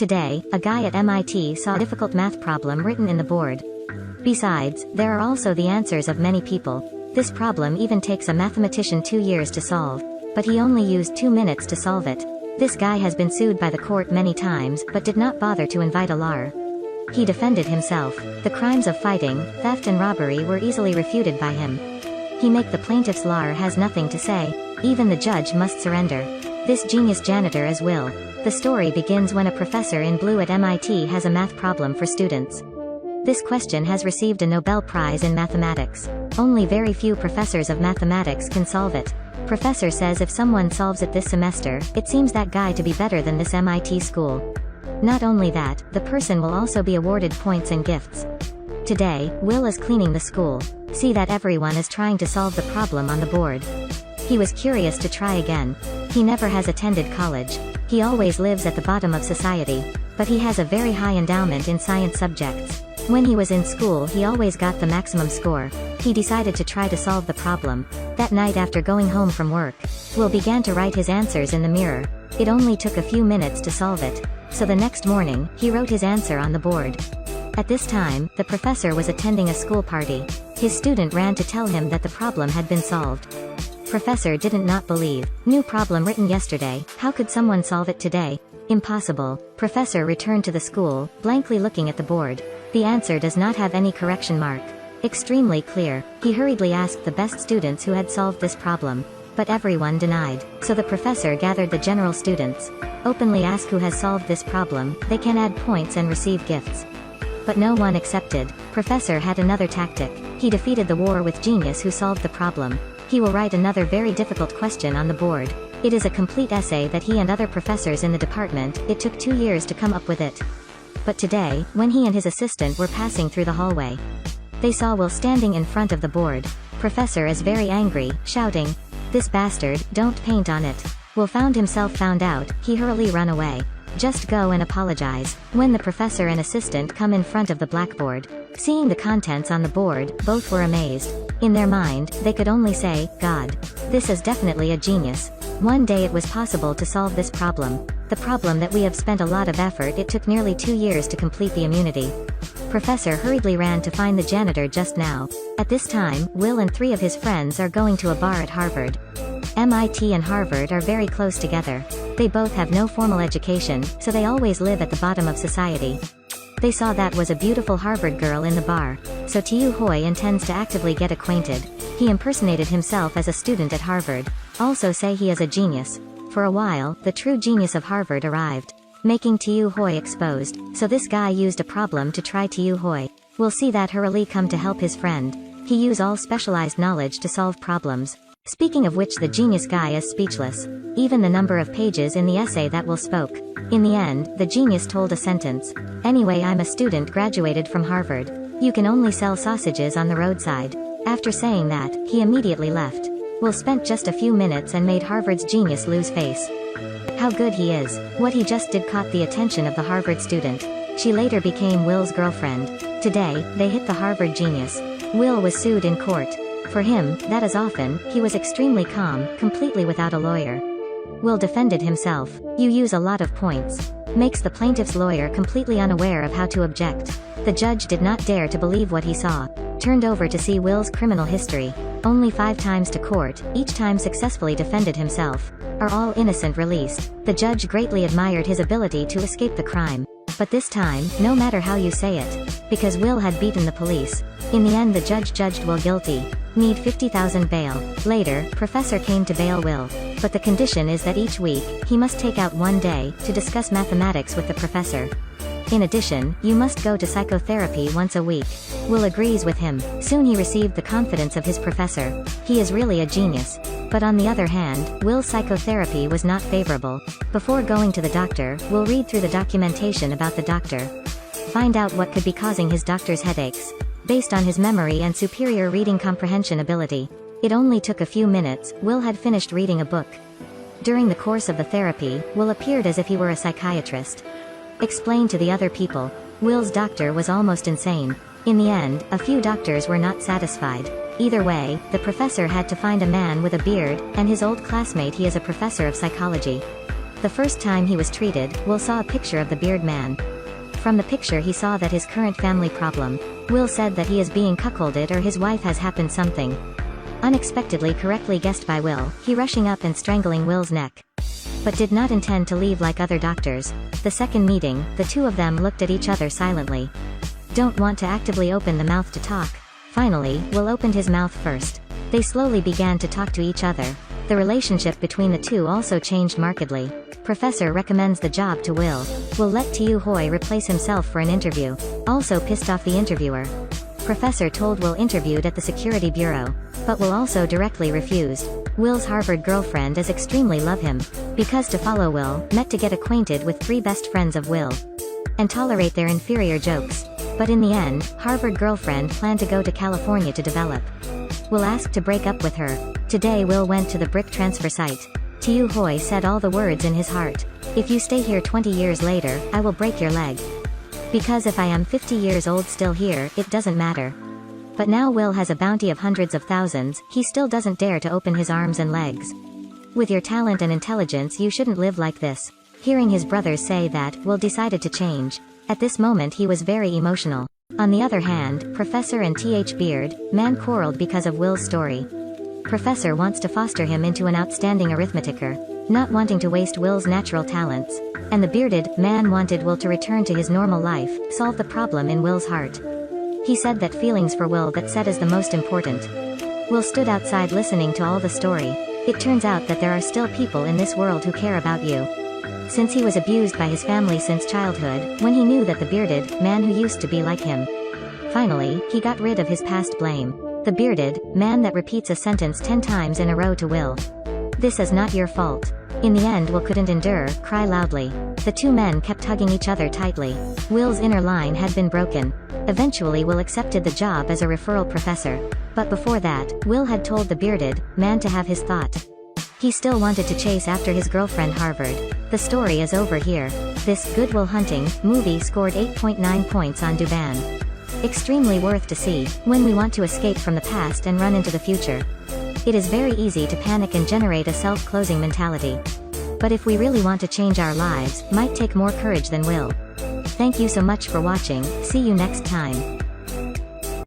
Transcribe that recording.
Today, a guy at MIT saw a difficult math problem written in the board. Besides, there are also the answers of many people. This problem even takes a mathematician 2 years to solve, but he only used 2 minutes to solve it. This guy has been sued by the court many times, but did not bother to invite a lawyer. He defended himself. The crimes of fighting, theft and robbery were easily refuted by him. He make the plaintiff's lawyer has nothing to say. Even the judge must surrender. This genius janitor is Will. The story begins when a professor in blue at MIT has a math problem for students. This question has received a Nobel Prize in mathematics. Only very few professors of mathematics can solve it. Professor says if someone solves it this semester, it seems that guy to be better than this MIT school. Not only that, the person will also be awarded points and gifts. Today, Will is cleaning the school. See that everyone is trying to solve the problem on the board. He was curious to try again. He never has attended college. He always lives at the bottom of society. But he has a very high endowment in science subjects. When he was in school he always got the maximum score. He decided to try to solve the problem. That night after going home from work, Will began to write his answers in the mirror. It only took a few minutes to solve it. So the next morning, he wrote his answer on the board. At this time, the professor was attending a school party. His student ran to tell him that the problem had been solved. Professor didn't not believe. New problem written yesterday, how could someone solve it today? Impossible. Professor returned to the school, blankly looking at the board. The answer does not have any correction mark. Extremely clear. He hurriedly asked the best students who had solved this problem. But everyone denied. So the professor gathered the general students. Openly ask who has solved this problem, they can add points and receive gifts. But no one accepted. Professor had another tactic. He defeated the war with genius who solved the problem. He will write another very difficult question on the board. It is a complete essay that he and other professors in the department, it took 2 years to come up with it. But today, when he and his assistant were passing through the hallway, they saw Will standing in front of the board. Professor is very angry, shouting, "This bastard, don't paint on it." Will found himself found out, he hurriedly run away. Just go and apologize. When the professor and assistant come in front of the blackboard, seeing the contents on the board, both were amazed. In their mind, they could only say, "God. This is definitely a genius. One day it was possible to solve this problem. The problem that we have spent a lot of effort, it took nearly 2 years to complete the immunity." Professor hurriedly ran to find the janitor just now. At this time, Will and 3 of his friends are going to a bar at Harvard. MIT and Harvard are very close together. They both have no formal education, so they always live at the bottom of society. They saw that was a beautiful Harvard girl in the bar, so Tiu Hoi intends to actively get acquainted. He impersonated himself as a student at Harvard. Also say he is a genius. For a while, the true genius of Harvard arrived, making Tiu Hoi exposed, so this guy used a problem to try Tiu Hoi. We'll see that hurriedly come to help his friend. He use all specialized knowledge to solve problems. Speaking of which, the genius guy is speechless. Even the number of pages in the essay that Will spoke. In the end, the genius told a sentence. "Anyway, I'm a student graduated from Harvard. You can only sell sausages on the roadside." After saying that, he immediately left. Will spent just a few minutes and made Harvard's genius lose face. How good he is. What he just did caught the attention of the Harvard student. She later became Will's girlfriend. Today, they hit the Harvard genius. Will was sued in court. For him, that is often, he was extremely calm, completely without a lawyer. Will defended himself. "You use a lot of points." Makes the plaintiff's lawyer completely unaware of how to object. The judge did not dare to believe what he saw. Turned over to see Will's criminal history. Only 5 times to court, each time successfully defended himself. Are all innocent released. The judge greatly admired his ability to escape the crime. But this time, no matter how you say it, because Will had beaten the police. In the end the judge judged Will guilty. Need 50,000 bail. Later, professor came to bail Will. But the condition is that each week, he must take out 1 day, to discuss mathematics with the professor. In addition, you must go to psychotherapy once a week. Will agrees with him. Soon he received the confidence of his professor. He is really a genius. But on the other hand, Will's psychotherapy was not favorable. Before going to the doctor, Will read through the documentation about the doctor. Find out what could be causing his doctor's headaches. Based on his memory and superior reading comprehension ability. It only took a few minutes, Will had finished reading a book. During the course of the therapy, Will appeared as if he were a psychiatrist. Explained to the other people. Will's doctor was almost insane. In the end, a few doctors were not satisfied. Either way, the professor had to find a man with a beard, and his old classmate he is a professor of psychology. The first time he was treated, Will saw a picture of the beard man. From the picture he saw that his current family problem. Will said that he is being cuckolded or his wife has happened something. Unexpectedly correctly guessed by Will, he rushing up and strangling Will's neck. But did not intend to leave like other doctors. The second meeting, the two of them looked at each other silently. Don't want to actively open the mouth to talk. Finally, Will opened his mouth first. They slowly began to talk to each other. The relationship between the two also changed markedly. Professor recommends the job to Will. Will let Tiu Hoi replace himself for an interview. Also pissed off the interviewer. Professor told Will interviewed at the security bureau. But Will also directly refused. Will's Harvard girlfriend is extremely love him. Because to follow Will, met to get acquainted with 3 best friends of Will. And tolerate their inferior jokes. But in the end, Harvard girlfriend planned to go to California to develop. Will asked to break up with her. Today Will went to the brick transfer site. Tiu Hoi said all the words in his heart. If you stay here 20 years later, I will break your leg. Because if I am 50 years old still here, it doesn't matter. But now Will has a bounty of hundreds of thousands, he still doesn't dare to open his arms and legs. With your talent and intelligence you shouldn't live like this. Hearing his brothers say that, Will decided to change. At this moment he was very emotional. On the other hand, Professor and Th Beard, man quarreled because of Will's story. Professor wants to foster him into an outstanding arithmeticer, not wanting to waste Will's natural talents. And the bearded man wanted Will to return to his normal life, solve the problem in Will's heart. He said that feelings for Will that said is the most important. Will stood outside listening to all the story. It turns out that there are still people in this world who care about you. Since he was abused by his family since childhood, when he knew that the bearded man who used to be like him. Finally, he got rid of his past blame. The bearded man that repeats a sentence 10 times in a row to Will. This is not your fault. In the end Will couldn't endure, cry loudly. The 2 men kept hugging each other tightly. Will's inner line had been broken. Eventually Will accepted the job as a referral professor. But before that, Will had told the bearded man to have his thought. He still wanted to chase after his girlfriend Harvard. The story is over here. This Good Will Hunting movie scored 8.9 points on Duban. Extremely worth to see, when we want to escape from the past and run into the future. It is very easy to panic and generate a self-closing mentality. But if we really want to change our lives, might take more courage than will. Thank you so much for watching, see you next time.